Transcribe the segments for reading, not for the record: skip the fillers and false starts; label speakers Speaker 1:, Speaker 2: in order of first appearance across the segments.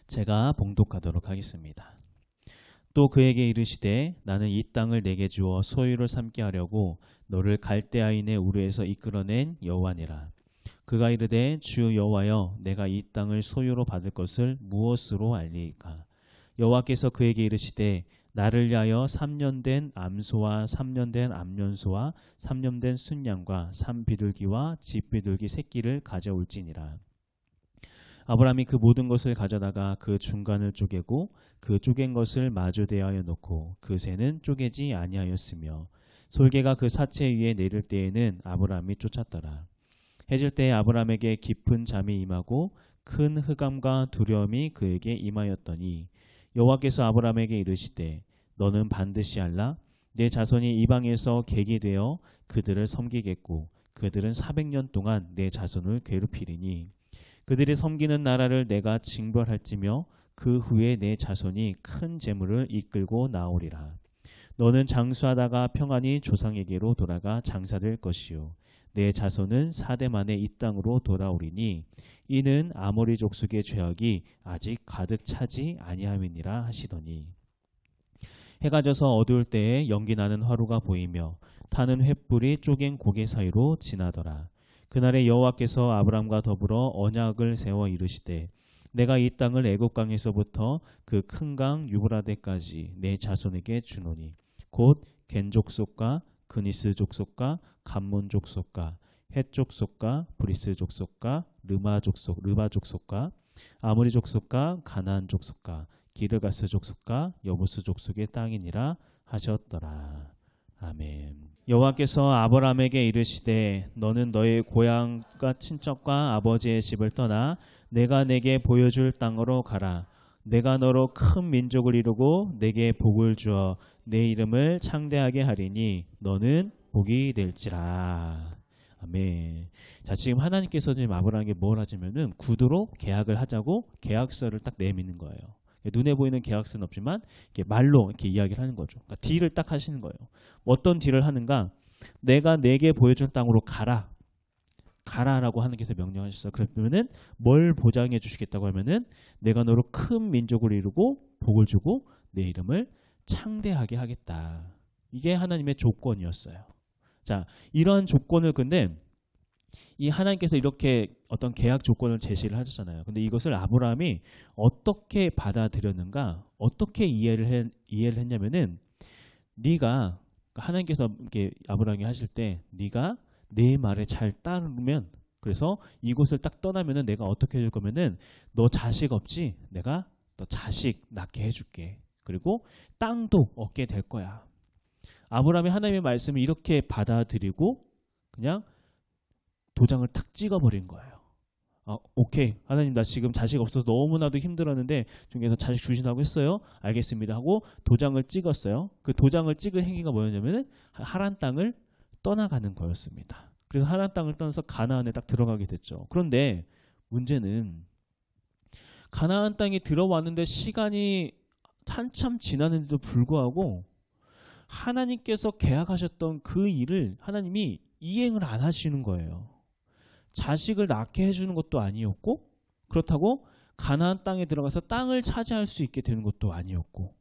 Speaker 1: 제가 봉독하도록 하겠습니다. 또 그에게 이르시되 나는 이 땅을 내게 주어 소유로 삼게 하려고 너를 갈대아인의 우르에서 이끌어낸 여호와니라. 그가 이르되 주 여호와여 내가 이 땅을 소유로 받을 것을 무엇으로 알리이까? 여호와께서 그에게 이르시되 나를 위하여 3년 된 암소와 3년 된 암년소와 3년 된 순양과 산비둘기와 집비둘기 새끼를 가져올지니라. 아브라함이 그 모든 것을 가져다가 그 중간을 쪼개고 그 쪼갠 것을 마주 대하여 놓고 그 새는 쪼개지 아니하였으며 솔개가 그 사체 위에 내릴 때에는 아브라함이 쫓았더라. 해질 때에 아브라함에게 깊은 잠이 임하고 큰 흑암과 두려움이 그에게 임하였더니 여호와께서 아브라함에게 이르시되 너는 반드시 알라. 내 자손이 이방에서 객이 되어 그들을 섬기겠고 그들은 400년 동안 내 자손을 괴롭히리니 그들이 섬기는 나라를 내가 징벌할지며 그 후에 내 자손이 큰 재물을 이끌고 나오리라. 너는 장수하다가 평안히 조상에게로 돌아가 장사될 것이요 내 자손은 4대 만에 이 땅으로 돌아오리니 이는 아모리 족속의 죄악이 아직 가득 차지 아니함이니라 하시더니 해가 져서 어두울 때에 연기 나는 화루가 보이며 타는 횃불이 쪼갠 고개 사이로 지나더라. 그날에 여호와께서 아브람과 더불어 언약을 세워 이르시되 내가 이 땅을 애굽 강에서부터 그 큰 강 유브라데까지 내 자손에게 주노니 곧 겐 족속과 그니스 족속과 감몬 족속과 헷 족속과 브리스 족속과 르바 족속과 아모리 족속과 가나안 족속과 기르가스 족속과 여부스 족속의 땅이니라 하셨더라. 아멘. 여호와께서 아브라함에게 이르시되 너는 너의 고향과 친척과 아버지의 집을 떠나 내가 내게 보여줄 땅으로 가라. 내가 너로 큰 민족을 이루고 내게 복을 주어 내 이름을 창대하게 하리니 너는 복이 될지라. 아멘. 자, 지금 하나님께서 지금 아브라함에게 뭘 하자면은 구두로 계약을 하자고 계약서를 딱 내미는 거예요. 눈에 보이는 계약서는 없지만 이렇게 말로 이렇게 이야기를 하는 거죠. 그러니까 딜을 딱 하시는 거예요. 어떤 딜을 하는가? 내가 내게 보여준 땅으로 가라. 가라라고 하나님께서 명령하셨어요. 그러면은 뭘 보장해 주시겠다고 하면은 내가 너로 큰 민족을 이루고 복을 주고 내 이름을 창대하게 하겠다. 이게 하나님의 조건이었어요. 자, 이러한 조건을 근데 이 하나님께서 이렇게 어떤 계약 조건을 제시를 하셨잖아요. 근데 이것을 아브라함이 어떻게 받아들였는가? 어떻게 이해를 했냐면은 네가 하나님께서 이렇게 아브라함이 하실 때 네가 내 말에 잘 따르면 그래서 이곳을 딱 떠나면은 내가 어떻게 해줄 거면은 너 자식 없지? 내가 너 자식 낳게 해줄게. 그리고 땅도 얻게 될 거야. 아브라함이 하나님의 말씀을 이렇게 받아들이고 그냥 도장을 탁 찍어버린 거예요. 오케이. 하나님 나 지금 자식 없어서 너무나도 힘들었는데 중에서 자식 주신다고 했어요. 알겠습니다 하고 도장을 찍었어요. 그 도장을 찍은 행위가 뭐였냐면은 하란 땅을 떠나가는 거였습니다. 그래서 하란 땅을 떠나서 가나안에 딱 들어가게 됐죠. 그런데 문제는 가나안 땅에 들어왔는데 시간이 한참 지났는데도 불구하고 하나님께서 계약하셨던 그 일을 하나님이 이행을 안 하시는 거예요. 자식을 낳게 해주는 것도 아니었고 그렇다고 가나안 땅에 들어가서 땅을 차지할 수 있게 되는 것도 아니었고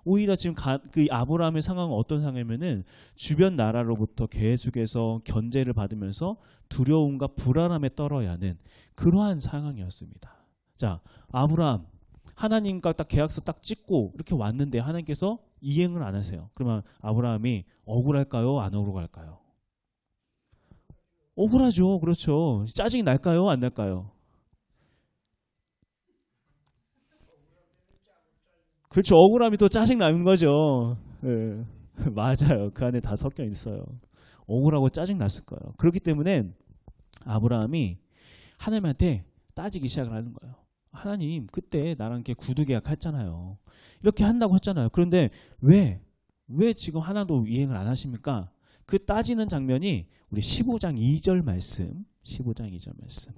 Speaker 1: 오히려 지금 그 아브라함의 상황은 어떤 상황이냐면은 주변 나라로부터 계속해서 견제를 받으면서 두려움과 불안함에 떨어야 하는 그러한 상황이었습니다. 자, 아브라함 하나님과 딱 계약서 딱 찍고 이렇게 왔는데 하나님께서 이행을 안 하세요. 그러면 아브라함이 억울할까요? 안 억울할까요? 억울하죠. 그렇죠. 짜증이 날까요? 안 날까요? 그렇죠. 억울함이 또 짜증 나는 거죠. 네. 맞아요. 그 안에 다 섞여 있어요. 억울하고 짜증 났을 거예요. 그렇기 때문에 아브라함이 하나님한테 따지기 시작을 하는 거예요. 하나님 그때 나랑 이렇게 구두 계약했잖아요. 이렇게 한다고 했잖아요. 그런데 왜 지금 하나도 이행을 안 하십니까? 그 따지는 장면이 우리 15장 2절 말씀 15장 2절 말씀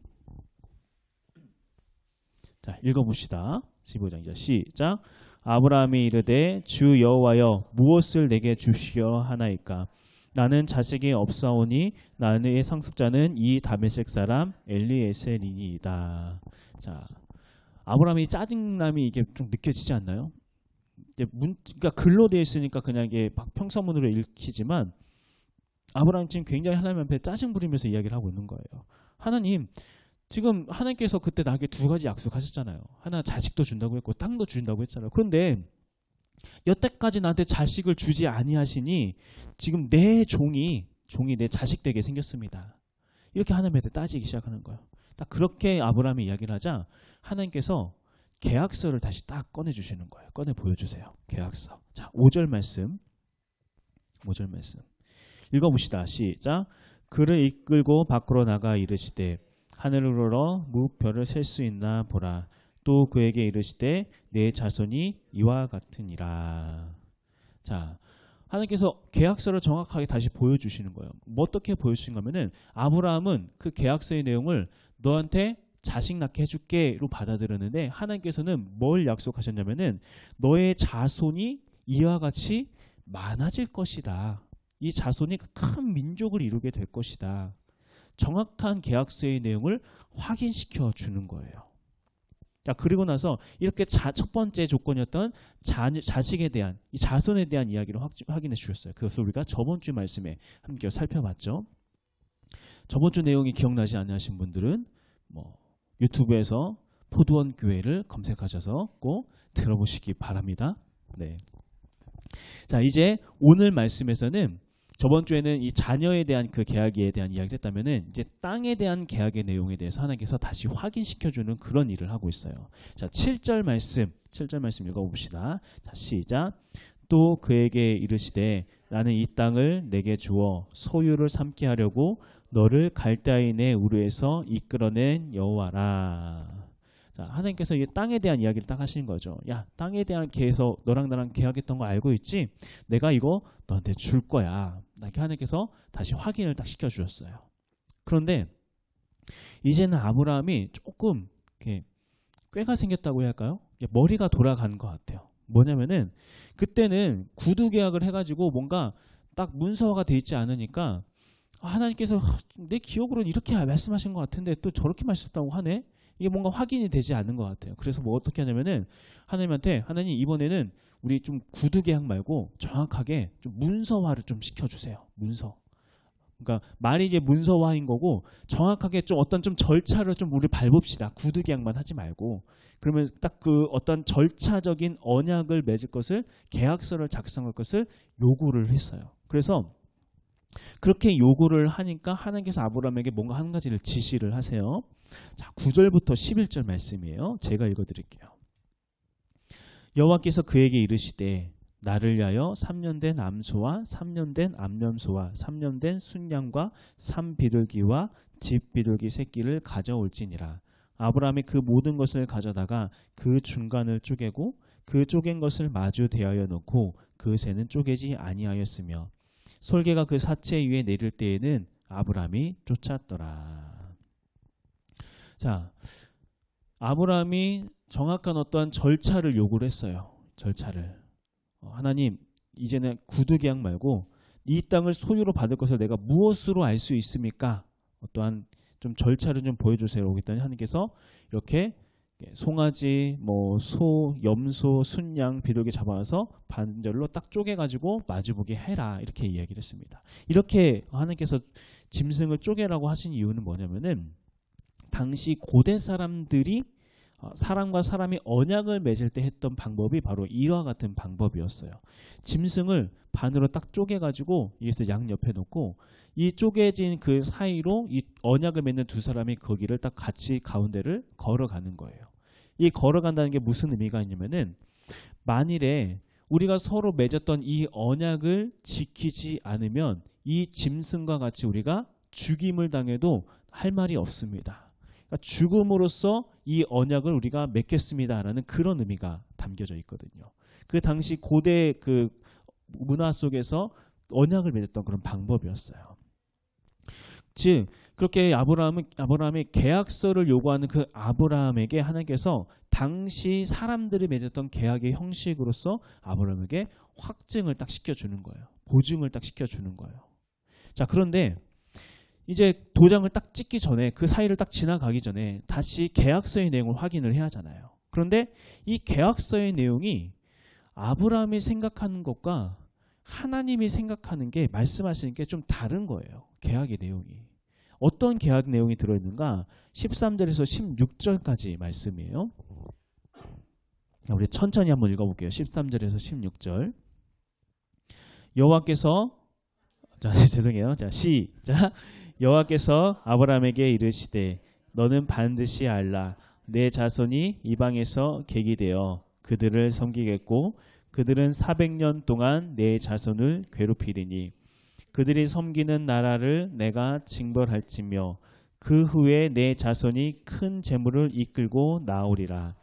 Speaker 1: 자 읽어봅시다. 15장 2절 시작. 아브라함이 이르되 주 여호와여 무엇을 내게 주시려 하나이까? 나는 자식이 없사오니 나의 상속자는 이 다메섹 사람 엘리에셀이니이다. 자, 아브라함이 짜증남이 이게 좀 느껴지지 않나요? 이제 그러니까 글로 되어 있으니까 그냥 이게 평서문으로 읽히지만 아브라함 지금 굉장히 하나님 앞에 짜증 부리면서 이야기를 하고 있는 거예요. 하나님, 지금 하나님께서 그때 나에게 두 가지 약속하셨잖아요. 하나 자식도 준다고 했고 땅도 준다고 했잖아요. 그런데 여태까지 나한테 자식을 주지 아니하시니 지금 내 종이 내 자식 되게 생겼습니다. 이렇게 하나님한테 따지기 시작하는 거예요. 딱 그렇게 아브라함이 이야기를 하자 하나님께서 계약서를 다시 딱 꺼내주시는 거예요. 꺼내 보여주세요. 계약서. 자, 5절 말씀. 5절 말씀. 읽어봅시다. 시작. 그를 이끌고 밖으로 나가 이르시되 하늘을 우러러 무별을 셀 수 있나 보라. 또 그에게 이르시되 내 자손이 이와 같으니라. 자, 하나님께서 계약서를 정확하게 다시 보여주시는 거예요. 뭐 어떻게 보여주신 거면은 아브라함은 그 계약서의 내용을 너한테 자식 낳게 해줄게로 받아들였는데 하나님께서는 뭘 약속하셨냐면은 너의 자손이 이와 같이 많아질 것이다. 이 자손이 큰 민족을 이루게 될 것이다. 정확한 계약서의 내용을 확인시켜 주는 거예요. 자, 그리고 나서 이렇게 첫 번째 조건이었던 자식에 대한 이 자손에 대한 이야기를 확인해 주셨어요. 그것을 우리가 저번 주 말씀에 함께 살펴봤죠. 저번 주 내용이 기억나지 않으신 분들은 뭐 유튜브에서 포도원 교회를 검색하셔서 꼭 들어보시기 바랍니다. 네. 자, 이제 오늘 말씀에서는 저번 주에는 이 자녀에 대한 그 계약에 대한 이야기를 했다면은 이제 땅에 대한 계약의 내용에 대해서 하나님께서 다시 확인시켜주는 그런 일을 하고 있어요. 자, 7절 말씀 읽어봅시다. 자, 시작. 또 그에게 이르시되 나는 이 땅을 내게 주어 소유를 삼게 하려고 너를 갈대아인의 우르에서 이끌어낸 여호와라. 자, 하나님께서 이 땅에 대한 이야기를 딱 하시는 거죠. 야, 땅에 대한 계획에서 너랑 나랑 계약했던 거 알고 있지? 내가 이거 너한테 줄 거야. 이렇게 하나님께서 다시 확인을 딱 시켜주셨어요. 그런데 이제는 아브라함이 조금 이렇게 꾀가 생겼다고 해야 할까요? 머리가 돌아가는 것 같아요. 뭐냐면은 그때는 구두 계약을 해가지고 뭔가 딱 문서화가 돼 있지 않으니까 하나님께서 내 기억으로는 이렇게 말씀하신 것 같은데 또 저렇게 말씀했다고 하네? 이게 뭔가 확인이 되지 않는 것 같아요. 그래서 뭐 어떻게 하냐면은 하나님한테 하나님 이번에는 우리 좀 구두 계약 말고 정확하게 좀 문서화를 좀 시켜주세요. 문서. 그러니까 말이 이제 문서화인 거고 정확하게 좀 어떤 좀 절차를 좀 우리 밟읍시다. 구두 계약만 하지 말고 그러면 딱 그 어떤 절차적인 언약을 맺을 것을 계약서를 작성할 것을 요구를 했어요. 그래서 그렇게 요구를 하니까 하나님께서 아브라함에게 뭔가 한 가지를 지시를 하세요. 자, 9절부터 11절 말씀이에요. 제가 읽어드릴게요. 여호와께서 그에게 이르시되 나를 위하여 3년 된 암소와 3년 된 암염소와 3년 된 순양과 3비둘기와 집비둘기 새끼를 가져올지니라. 아브라함이 그 모든 것을 가져다가 그 중간을 쪼개고 그 쪼갠 것을 마주 대하여 놓고 그 새는 쪼개지 아니하였으며 솔개가 그 사체 위에 내릴 때에는 아브라함이 쫓았더라. 자, 아브라함이 정확한 어떠한 절차를 요구를 했어요. 절차를. 하나님, 이제는 구두 계약 말고 이 땅을 소유로 받을 것을 내가 무엇으로 알 수 있습니까? 어떠한 좀 절차를 좀 보여주세요. 그랬더니 하나님께서 이렇게 송아지, 뭐 소, 염소, 순양, 비둘기 잡아서 반절로 딱 쪼개가지고 마주보게 해라 이렇게 이야기를 했습니다. 이렇게 하나님께서 짐승을 쪼개라고 하신 이유는 뭐냐면은 당시 고대 사람들이 사람과 사람이 언약을 맺을 때 했던 방법이 바로 이와 같은 방법이었어요. 짐승을 반으로 딱 쪼개가지고 여기서 양 옆에 놓고 이 쪼개진 그 사이로 이 언약을 맺는 두 사람이 거기를 딱 같이 가운데를 걸어가는 거예요. 이 걸어간다는 게 무슨 의미가 있냐면은 만일에 우리가 서로 맺었던 이 언약을 지키지 않으면 이 짐승과 같이 우리가 죽임을 당해도 할 말이 없습니다. 그러니까 죽음으로써 이 언약을 우리가 맺겠습니다라는 그런 의미가 담겨져 있거든요. 그 당시 고대 그 문화 속에서 언약을 맺었던 그런 방법이었어요. 즉 그렇게 아브라함이 계약서를 요구하는 그 아브라함에게 하나님께서 당시 사람들이 맺었던 계약의 형식으로서 아브라함에게 확증을 딱 시켜주는 거예요. 보증을 딱 시켜주는 거예요. 자, 그런데 이제 도장을 딱 찍기 전에 그 사이를 딱 지나가기 전에 다시 계약서의 내용을 확인을 해야 하잖아요. 그런데 이 계약서의 내용이 아브라함이 생각하는 것과 하나님이 생각하는 게 말씀하시는 게 좀 다른 거예요. 계약의 내용이. 어떤 계약 내용이 들어있는가? 13절에서 16절까지 말씀이에요. 우리 천천히 한번 읽어볼게요. 13절에서 16절. 여호와께서 죄송해요. 자, 시작. 여호와께서 아브라함에게 이르시되 너는 반드시 알라. 내 자손이 이방에서 객이 되어 그들을 섬기겠고 그들은 400년 동안 내 자손을 괴롭히리니 그들이 섬기는 나라를 내가 징벌할지며 그 후에 내 자손이 큰 재물을 이끌고 나오리라.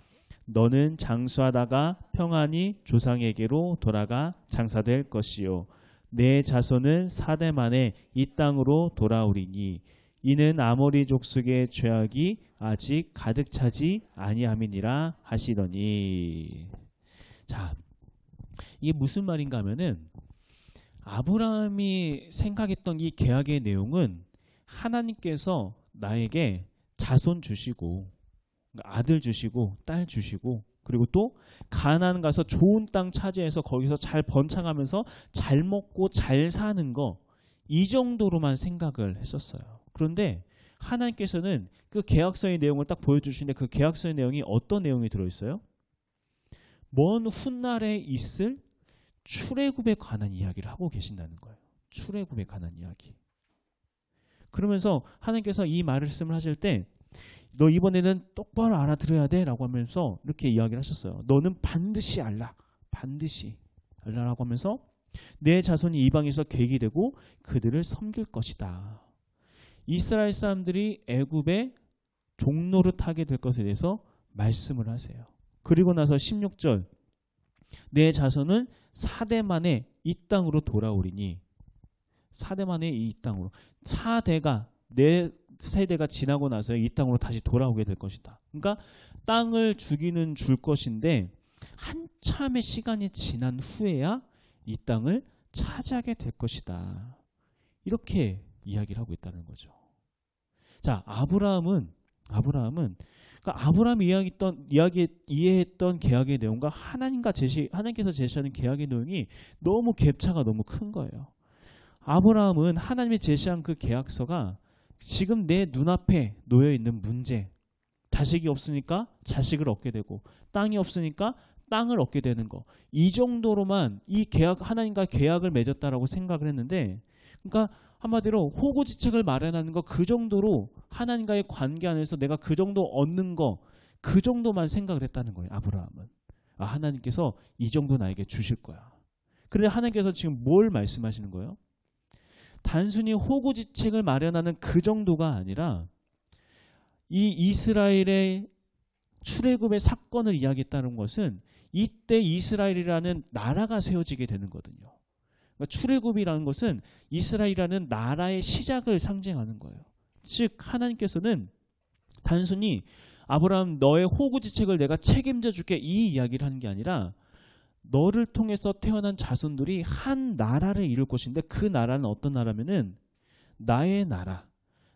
Speaker 1: 너는 장수하다가 평안히 조상에게로 돌아가 장사될 것이요 내 자손은 4대 만에 이 땅으로 돌아오리니 이는 아모리 족속의 죄악이 아직 가득 차지 아니함이니라 하시더니. 자, 이게 무슨 말인가 하면은 아브라함이 생각했던 이 계약의 내용은 하나님께서 나에게 자손 주시고 아들 주시고 딸 주시고 그리고 또 가나안 가서 좋은 땅 차지해서 거기서 잘 번창하면서 잘 먹고 잘 사는 거, 이 정도로만 생각을 했었어요. 그런데 하나님께서는 그 계약서의 내용을 딱 보여주시는데 그 계약서의 내용이 어떤 내용이 들어있어요? 먼 훗날에 있을 출애굽에 관한 이야기를 하고 계신다는 거예요. 출애굽에 관한 이야기. 그러면서 하나님께서 이 말씀을 하실 때 너 이번에는 똑바로 알아들어야 돼 라고 하면서 이렇게 이야기를 하셨어요. 너는 반드시 알라. 반드시 알라라고 하면서 내 자손이 이방에서 객이 되고 그들을 섬길 것이다. 이스라엘 사람들이 애굽의 종노릇하게 될 것에 대해서 말씀을 하세요. 그리고 나서 16절 내 자손은 4대 만에 이 땅으로 돌아오리니 4대 만에 이 땅으로 4대가 내 세대가 지나고 나서 이 땅으로 다시 돌아오게 될 것이다. 그러니까 땅을 주기는 줄 것인데 한참의 시간이 지난 후에야 이 땅을 차지하게 될 것이다. 이렇게 이야기를 하고 있다는 거죠. 자, 아브라함은 그러니까 아브라함이 이해했던 계약의 내용과 하나님께서 제시하는 계약의 내용이 너무 갭차가 너무 큰 거예요. 아브라함은 하나님이 제시한 그 계약서가 지금 내 눈앞에 놓여 있는 문제, 자식이 없으니까 자식을 얻게 되고 땅이 없으니까 땅을 얻게 되는 거, 이 정도로만 이 하나님과 계약을 맺었다라고 생각을 했는데, 그러니까 한마디로 호구지책을 마련하는 거, 그 정도로 하나님과의 관계 안에서 내가 그 정도 얻는 거, 그 정도만 생각을 했다는 거예요. 아브라함은. 하나님께서 이 정도 나에게 주실 거야. 그런데 하나님께서 지금 뭘 말씀하시는 거예요? 단순히 호구지책을 마련하는 그 정도가 아니라 이 이스라엘의 출애굽의 사건을 이야기했다는 것은 이때 이스라엘이라는 나라가 세워지게 되는 거거든요. 그러니까 출애굽이라는 것은 이스라엘이라는 나라의 시작을 상징하는 거예요. 즉 하나님께서는 단순히 아브라함 너의 호구지책을 내가 책임져 줄게 이 이야기를 하는 게 아니라 너를 통해서 태어난 자손들이 한 나라를 이룰 것인데 그 나라는 어떤 나라면은 나의 나라,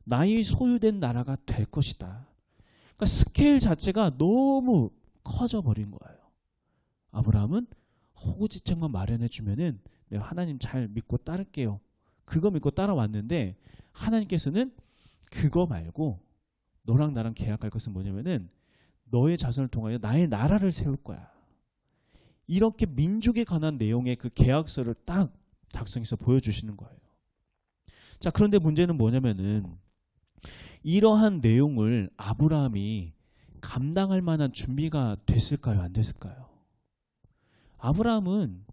Speaker 1: 나의 소유된 나라가 될 것이다. 그러니까 스케일 자체가 너무 커져버린 거예요. 아브라함은 호구지책만 마련해 주면은 내가 하나님 잘 믿고 따를게요. 그거 믿고 따라왔는데 하나님께서는 그거 말고 너랑 나랑 계약할 것은 뭐냐면은 너의 자손을 통하여 나의 나라를 세울 거야. 이렇게 민족에 관한 내용의 그 계약서를 딱 작성해서 보여주시는 거예요. 자, 그런데 문제는 뭐냐면은 이러한 내용을 아브라함이 감당할 만한 준비가 됐을까요? 안 됐을까요? 아브라함은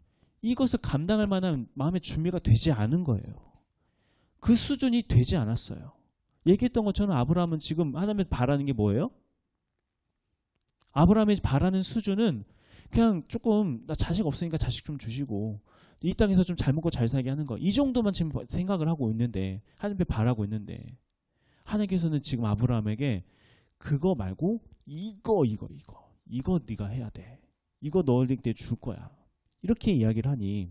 Speaker 1: 이것을 감당할 만한 마음의 준비가 되지 않은 거예요. 그 수준이 되지 않았어요. 얘기했던 것처럼 아브라함은 지금 하나님이 바라는 게 뭐예요? 아브라함이 바라는 수준은 그냥 조금 나 자식 없으니까 자식 좀 주시고 이 땅에서 좀 잘 먹고 잘 살게 하는 거, 이 정도만 지금 생각을 하고 있는데, 하나님께 바라고 있는데, 하나님께서는 지금 아브라함에게 그거 말고 이거 네가 해야 돼. 이거 너에게 줄 거야. 이렇게 이야기를 하니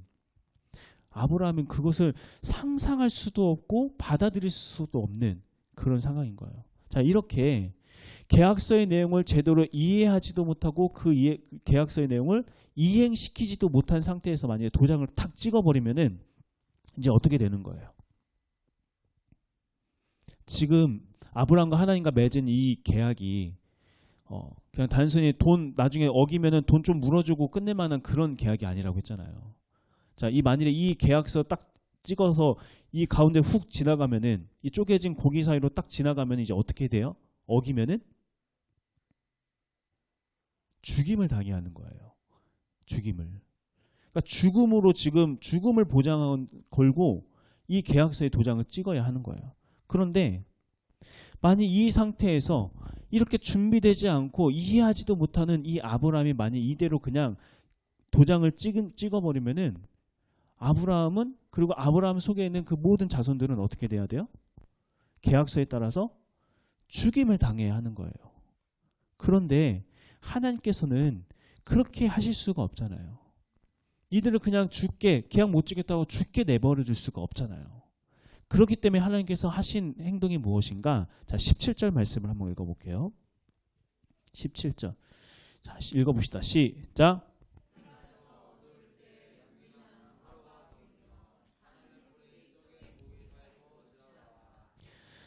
Speaker 1: 아브라함은 그것을 상상할 수도 없고 받아들일 수도 없는 그런 상황인 거예요. 자, 이렇게 계약서의 내용을 제대로 이해하지도 못하고 그 계약서의 내용을 이행시키지도 못한 상태에서 만약에 도장을 탁 찍어버리면은 이제 어떻게 되는 거예요? 지금 아브라함과 하나님과 맺은 이 계약이 그냥 단순히 돈 나중에 어기면은 돈 좀 물어주고 끝낼 만한 그런 계약이 아니라고 했잖아요. 자, 만일에 이 계약서 딱 찍어서 이 가운데 훅 지나가면은 이 쪼개진 고기 사이로 딱 지나가면 이제 어떻게 돼요? 어기면은 죽임을 당해야 하는 거예요. 죽임을. 그러니까 죽음으로 지금 죽음을 걸고 이 계약서에 도장을 찍어야 하는 거예요. 그런데 만약 이 상태에서 이렇게 준비되지 않고 이해하지도 못하는 이 아브라함이 만약 이대로 그냥 도장을 찍어버리면은 아브라함은 그리고 아브라함 속에 있는 그 모든 자손들은 어떻게 돼야 돼요? 계약서에 따라서 죽임을 당해야 하는 거예요. 그런데 하나님께서는 그렇게 하실 수가 없잖아요. 이들을 그냥 계약 못 지겠다고 죽게 내버려 둘 수가 없잖아요. 그렇기 때문에 하나님께서 하신 행동이 무엇인가? 자, 17절 말씀을 한번 읽어볼게요. 17절. 자, 읽어봅시다. 시작.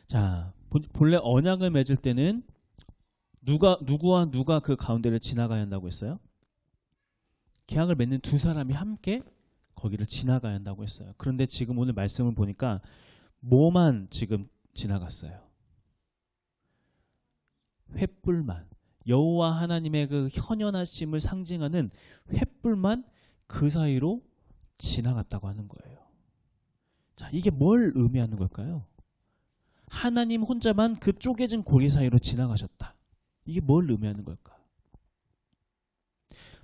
Speaker 1: 자, 본래 언약을 맺을 때는 누구와 누가 그 가운데를 지나가야 한다고 했어요? 계약을 맺는 두 사람이 함께 거기를 지나가야 한다고 했어요. 그런데 지금 오늘 말씀을 보니까 뭐만 지금 지나갔어요? 횃불만. 여호와 하나님의 그 현현하심을 상징하는 횃불만 그 사이로 지나갔다고 하는 거예요. 자, 이게 뭘 의미하는 걸까요? 하나님 혼자만 그 쪼개진 고리 사이로 지나가셨다. 이게 뭘 의미하는 걸까?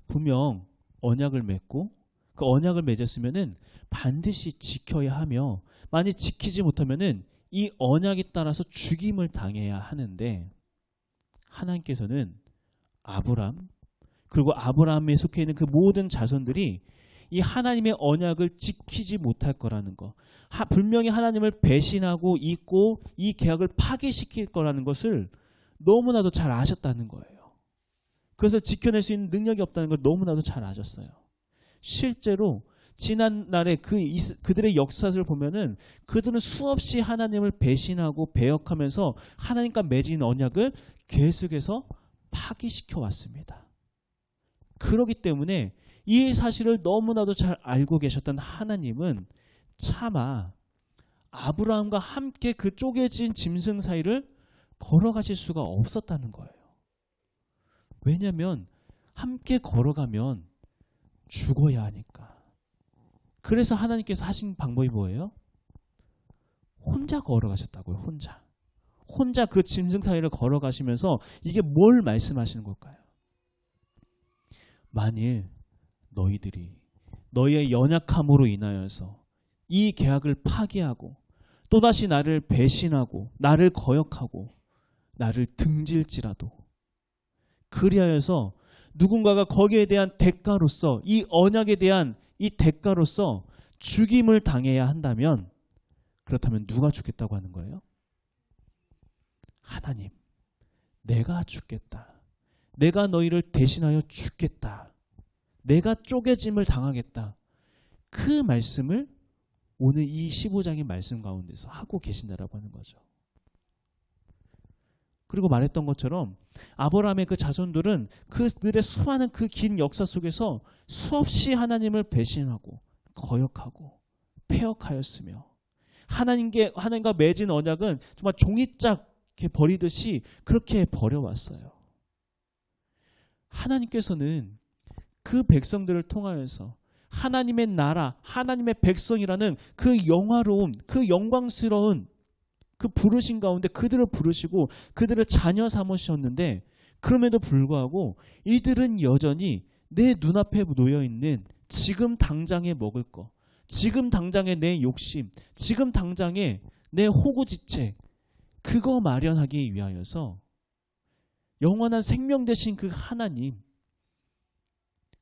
Speaker 1: 분명 언약을 맺고 그 언약을 맺었으면은 반드시 지켜야 하며 만약 지키지 못하면은 이 언약에 따라서 죽임을 당해야 하는데 하나님께서는 아브람 그리고 아브라함에 속해 있는 그 모든 자손들이 이 하나님의 언약을 지키지 못할 거라는 거. 분명히 하나님을 배신하고 잊고 이 계약을 파괴시킬 거라는 것을 너무나도 잘 아셨다는 거예요. 그래서 지켜낼 수 있는 능력이 없다는 걸 너무나도 잘 아셨어요. 실제로 지난날에 그들의 역사를 보면은 그들은 수없이 하나님을 배신하고 배역하면서 하나님과 맺은 언약을 계속해서 파기시켜 왔습니다. 그렇기 때문에 이 사실을 너무나도 잘 알고 계셨던 하나님은 차마 아브라함과 함께 그 쪼개진 짐승 사이를 걸어가실 수가 없었다는 거예요. 왜냐하면 함께 걸어가면 죽어야 하니까. 그래서 하나님께서 하신 방법이 뭐예요? 혼자 걸어가셨다고요. 혼자 그 짐승 사이를 걸어가시면서 이게 뭘 말씀하시는 걸까요? 만일 너희들이 너희의 연약함으로 인하여서 이 계약을 파기하고 또다시 나를 배신하고 나를 거역하고 나를 등질지라도 그리하여서 누군가가 거기에 대한 대가로서 이 언약에 대한 이 대가로서 죽임을 당해야 한다면 그렇다면 누가 죽겠다고 하는 거예요? 하나님, 내가 죽겠다. 내가 너희를 대신하여 죽겠다. 내가 쪼개짐을 당하겠다. 그 말씀을 오늘 이 15장의 말씀 가운데서 하고 계신다라고 하는 거죠. 그리고 말했던 것처럼 아브라함의 그 자손들은 그들의 수많은 그 긴 역사 속에서 수없이 하나님을 배신하고 거역하고 폐역하였으며 하나님과 맺은 언약은 정말 종이짝 이렇게 버리듯이 그렇게 버려왔어요. 하나님께서는 그 백성들을 통하여서 하나님의 나라, 하나님의 백성이라는 그 영화로운, 그 영광스러운 그 부르신 가운데 그들을 부르시고 그들을 자녀 삼으셨는데 그럼에도 불구하고 이들은 여전히 내 눈앞에 놓여있는 지금 당장에 먹을 거, 지금 당장에 내 욕심, 지금 당장에 내 호구지책 그거 마련하기 위하여서 영원한 생명 되신 그 하나님,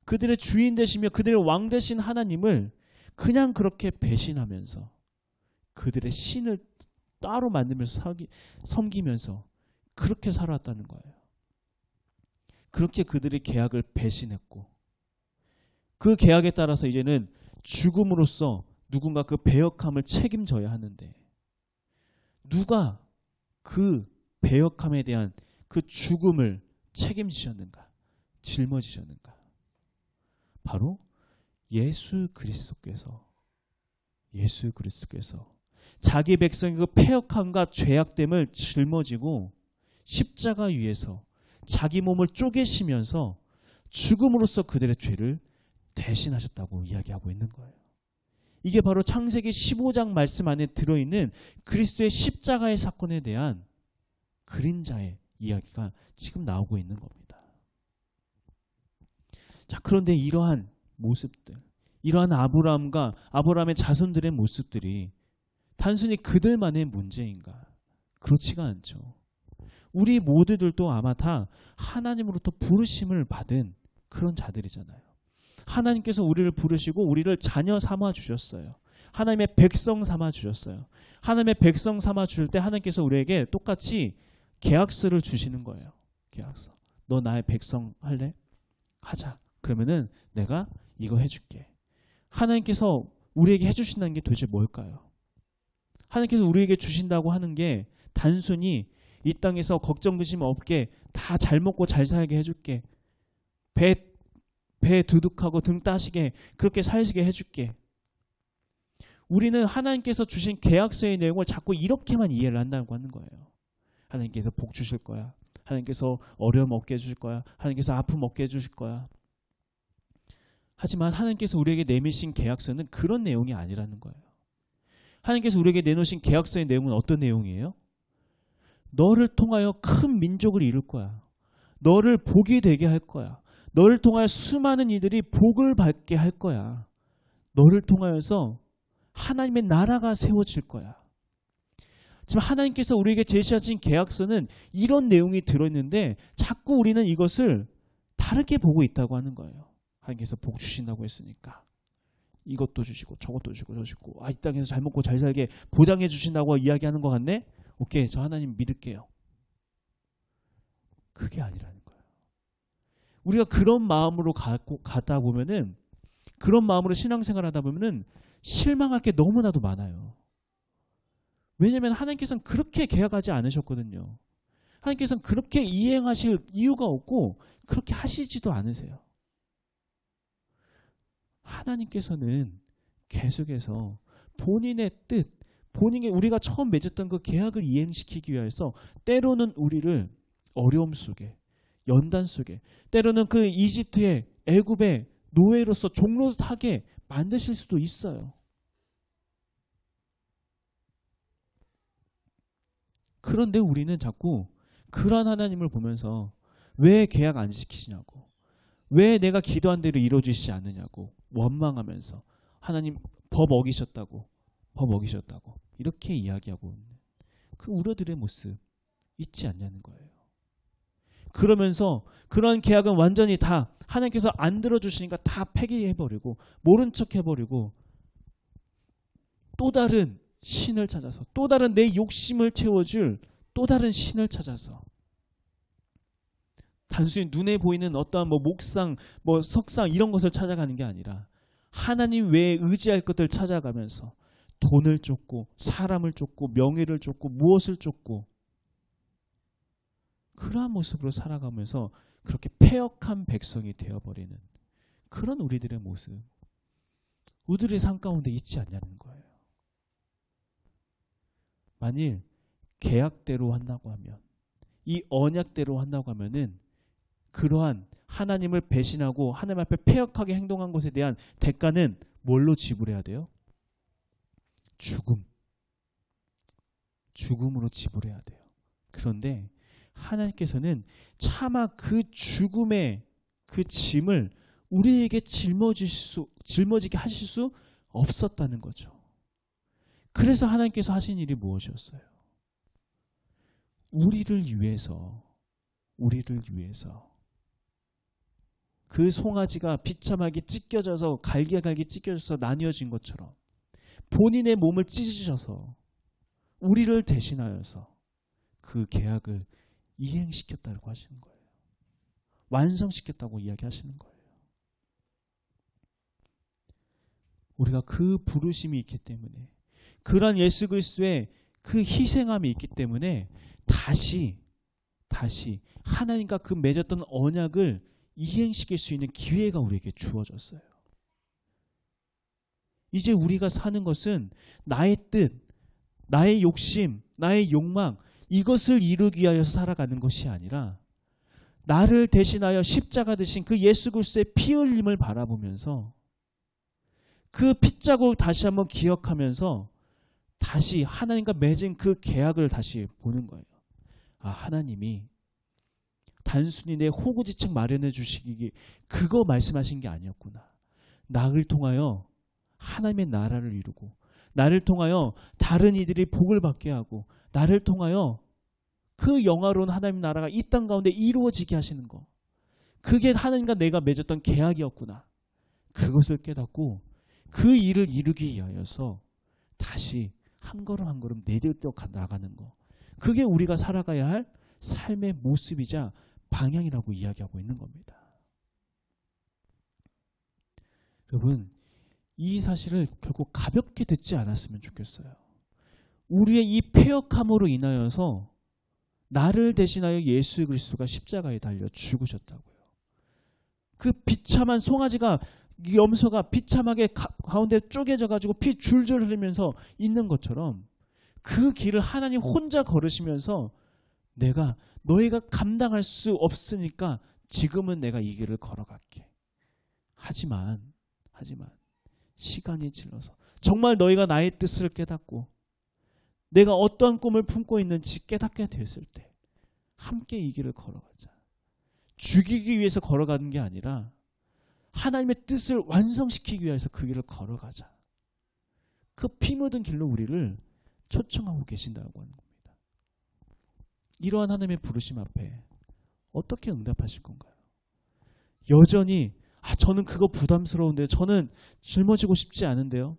Speaker 1: 그들의 주인 되시며 그들의 왕 되신 하나님을 그냥 그렇게 배신하면서 그들의 신을 따로 만들면서 섬기면서 그렇게 살아왔다는 거예요. 그렇게 그들의 계약을 배신했고 그 계약에 따라서 이제는 죽음으로써 누군가 그 배역함을 책임져야 하는데 누가 그 배역함에 대한 그 죽음을 책임지셨는가? 짊어지셨는가? 바로 예수 그리스도께서 자기 백성의 그 패역함과 죄악됨을 짊어지고 십자가 위에서 자기 몸을 쪼개시면서 죽음으로써 그들의 죄를 대신하셨다고 이야기하고 있는 거예요. 이게 바로 창세기 15장 말씀 안에 들어있는 그리스도의 십자가의 사건에 대한 그림자의 이야기가 지금 나오고 있는 겁니다. 자, 그런데 이러한 모습들, 이러한 아브라함의 자손들의 모습들이 단순히 그들만의 문제인가? 그렇지가 않죠. 우리 모두들도 아마 다 하나님으로부터 부르심을 받은 그런 자들이잖아요. 하나님께서 우리를 부르시고 우리를 자녀 삼아 주셨어요. 하나님의 백성 삼아 주셨어요. 하나님의 백성 삼아 줄 때 하나님께서 우리에게 똑같이 계약서를 주시는 거예요. 계약서. 너 나의 백성 할래? 하자. 그러면은 내가 이거 해줄게. 하나님께서 우리에게 해주신다는 게 도대체 뭘까요? 하나님께서 우리에게 주신다고 하는 게 단순히 이 땅에서 걱정 근심 없게 다 잘 먹고 잘 살게 해줄게. 배 두둑하고 등 따시게 그렇게 살게 해줄게. 우리는 하나님께서 주신 계약서의 내용을 자꾸 이렇게만 이해를 한다고 하는 거예요. 하나님께서 복 주실 거야. 하나님께서 어려움 없게 해주실 거야. 하나님께서 아픔 없게 해주실 거야. 하지만 하나님께서 우리에게 내미신 계약서는 그런 내용이 아니라는 거예요. 하나님께서 우리에게 내놓으신 계약서의 내용은 어떤 내용이에요? 너를 통하여 큰 민족을 이룰 거야. 너를 복이 되게 할 거야. 너를 통하여 수많은 이들이 복을 받게 할 거야. 너를 통하여서 하나님의 나라가 세워질 거야. 지금 하나님께서 우리에게 제시하신 계약서는 이런 내용이 들어있는데 자꾸 우리는 이것을 다르게 보고 있다고 하는 거예요. 하나님께서 복 주신다고 했으니까 이것도 주시고 저것도 주시고 저 주시고 이 땅에서 잘 먹고 잘 살게 보장해 주신다고 이야기하는 것 같네? 오케이, 저 하나님 믿을게요. 그게 아니라는 거예요. 우리가 그런 마음으로 가다 보면은, 그런 마음으로 신앙생활 하다 보면은 실망할 게 너무나도 많아요. 왜냐하면 하나님께서는 그렇게 계약하지 않으셨거든요. 하나님께서는 그렇게 이행하실 이유가 없고 그렇게 하시지도 않으세요. 하나님께서는 계속해서 본인의 뜻, 우리가 처음 맺었던 그 계약을 이행시키기 위해서 때로는 우리를 어려움 속에, 연단 속에, 때로는 그 이집트의 애굽의 노예로서 종로하게 만드실 수도 있어요. 그런데 우리는 자꾸 그런 하나님을 보면서 왜 계약 안 지키시냐고, 왜 내가 기도한 대로 이루어지지 않느냐고 원망하면서 하나님 법 어기셨다고 이렇게 이야기하고 있는 그 우리들의 모습 있지 않냐는 거예요. 그러면서 그런 계약은 완전히 다 하나님께서 안 들어주시니까 다 폐기해버리고 모른 척 해버리고 또 다른 신을 찾아서, 또 다른 내 욕심을 채워줄 또 다른 신을 찾아서, 단순히 눈에 보이는 어떠한 목상, 석상 이런 것을 찾아가는 게 아니라 하나님 외에 의지할 것들 찾아가면서 돈을 쫓고 사람을 쫓고 명예를 쫓고 무엇을 쫓고 그러한 모습으로 살아가면서 그렇게 패역한 백성이 되어버리는 그런 우리들의 모습, 우리들의 삶 가운데 있지 않냐는 거예요. 만일 계약대로 한다고 하면, 이 언약대로 한다고 하면은 그러한 하나님을 배신하고 하나님 앞에 패역하게 행동한 것에 대한 대가는 뭘로 지불해야 돼요? 죽음으로 지불해야 돼요. 그런데 하나님께서는 차마 그 죽음의 그 짐을 우리에게 짊어지게 하실 수 없었다는 거죠. 그래서 하나님께서 하신 일이 무엇이었어요? 우리를 위해서 그 송아지가 비참하게 찢겨져서 갈기갈기 찢겨져서 나뉘어진 것처럼 본인의 몸을 찢으셔서 우리를 대신하여서 그 계약을 이행시켰다고 하시는 거예요. 완성시켰다고 이야기하시는 거예요. 우리가 그 부르심이 있기 때문에, 그러한 예수 그리스도의 그 희생함이 있기 때문에 다시 하나님과 그 맺었던 언약을 이행시킬 수 있는 기회가 우리에게 주어졌어요. 이제 우리가 사는 것은 나의 뜻, 나의 욕심, 나의 욕망, 이것을 이루기 위하여서 살아가는 것이 아니라 나를 대신하여 십자가 되신 그 예수 그리스도의 피 흘림을 바라보면서 그 핏자국 다시 한번 기억하면서 다시 하나님과 맺은 그 계약을 다시 보는 거예요. 아, 하나님이 단순히 내 호구지책 마련해 주시기 그거 말씀하신 게 아니었구나. 나를 통하여 하나님의 나라를 이루고, 나를 통하여 다른 이들이 복을 받게 하고, 나를 통하여 그 영화로운 하나님 나라가 이 땅 가운데 이루어지게 하시는 거, 그게 하나님과 내가 맺었던 계약이었구나. 그것을 깨닫고 그 일을 이루기 위하여서 다시 한 걸음 한 걸음 내딛어 나가는 거, 그게 우리가 살아가야 할 삶의 모습이자 방향이라고 이야기하고 있는 겁니다. 여러분, 이 사실을 결국 가볍게 듣지 않았으면 좋겠어요. 우리의 이 패역함으로 인하여서 나를 대신하여 예수 그리스도가 십자가에 달려 죽으셨다고요. 그 비참한 송아지가, 염소가 비참하게 가운데 쪼개져 가지고 피 줄줄 흘리면서 있는 것처럼 그 길을 하나님 혼자 걸으시면서 내가 너희가 감당할 수 없으니까 지금은 내가 이 길을 걸어갈게. 하지만 시간이 질러서 정말 너희가 나의 뜻을 깨닫고 내가 어떠한 꿈을 품고 있는지 깨닫게 됐을 때 함께 이 길을 걸어가자. 죽이기 위해서 걸어가는 게 아니라 하나님의 뜻을 완성시키기 위해서 그 길을 걸어가자. 그 피 묻은 길로 우리를 초청하고 계신다고 하는 겁니다. 이러한 하나님의 부르심 앞에 어떻게 응답하실 건가요? 여전히 저는 그거 부담스러운데요. 저는 짊어지고 싶지 않은데요.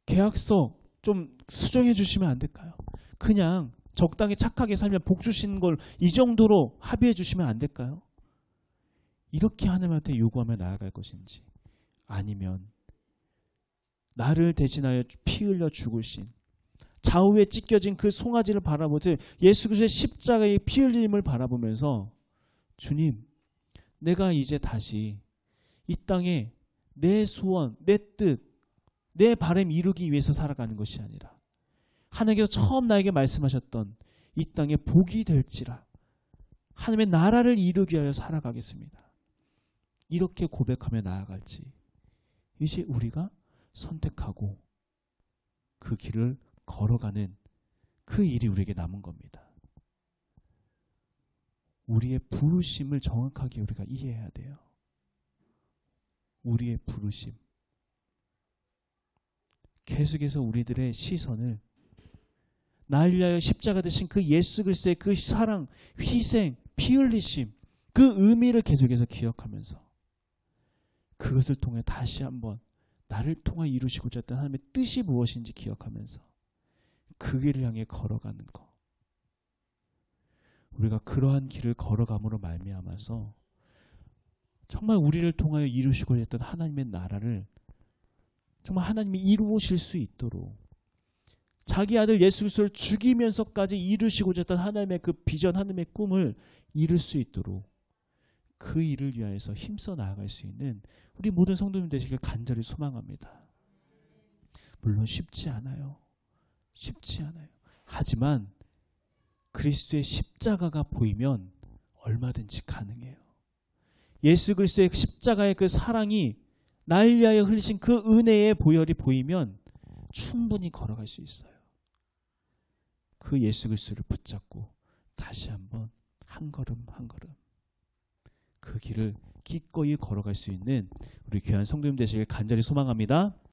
Speaker 1: 계약서 좀 수정해 주시면 안 될까요? 그냥 적당히 착하게 살면 복 주시는 걸 이 정도로 합의해 주시면 안 될까요? 이렇게 하나님한테 요구하며 나아갈 것인지, 아니면 나를 대신하여 피 흘려 죽으신 좌우에 찢겨진 그 송아지를 바라보듯 예수 그리스도의 십자가의 피 흘림을 바라보면서 주님, 내가 이제 다시 이 땅에 내 소원, 내 뜻, 내 바람 이루기 위해서 살아가는 것이 아니라 하나님께서 처음 나에게 말씀하셨던 이 땅에 복이 될지라 하나님의 나라를 이루기 위하여 살아가겠습니다. 이렇게 고백하며 나아갈지, 이제 우리가 선택하고 그 길을 걸어가는 그 일이 우리에게 남은 겁니다. 우리의 부르심을 정확하게 우리가 이해해야 돼요. 우리의 부르심. 계속해서 우리들의 시선을 날 위하여 십자가 되신 그 예수 그리스도의 그 사랑, 희생, 피 흘리심, 그 의미를 계속해서 기억하면서 그것을 통해 다시 한번 나를 통해 이루시고자 했던 하나님의 뜻이 무엇인지 기억하면서 그 길을 향해 걸어가는 것. 우리가 그러한 길을 걸어감으로 말미암아서 정말 우리를 통하여 이루시고자 했던 하나님의 나라를 정말 하나님이 이루실 수 있도록, 자기 아들 예수 그리스도를 죽이면서까지 이루시고자 했던 하나님의 그 비전, 하나님의 꿈을 이룰 수 있도록 그 일을 위하여서 힘써 나아갈 수 있는 우리 모든 성도님 되시길 간절히 소망합니다. 물론 쉽지 않아요. 쉽지 않아요. 하지만 그리스도의 십자가가 보이면 얼마든지 가능해요. 예수 그리스도의 십자가의 그 사랑이 날 위하여 흘리신 그 은혜의 보혈이 보이면 충분히 걸어갈 수 있어요. 그 예수 그리스도를 붙잡고 다시 한번 한 걸음 한 걸음 그 길을 기꺼이 걸어갈 수 있는 우리 귀한 성도님 되시길 간절히 소망합니다.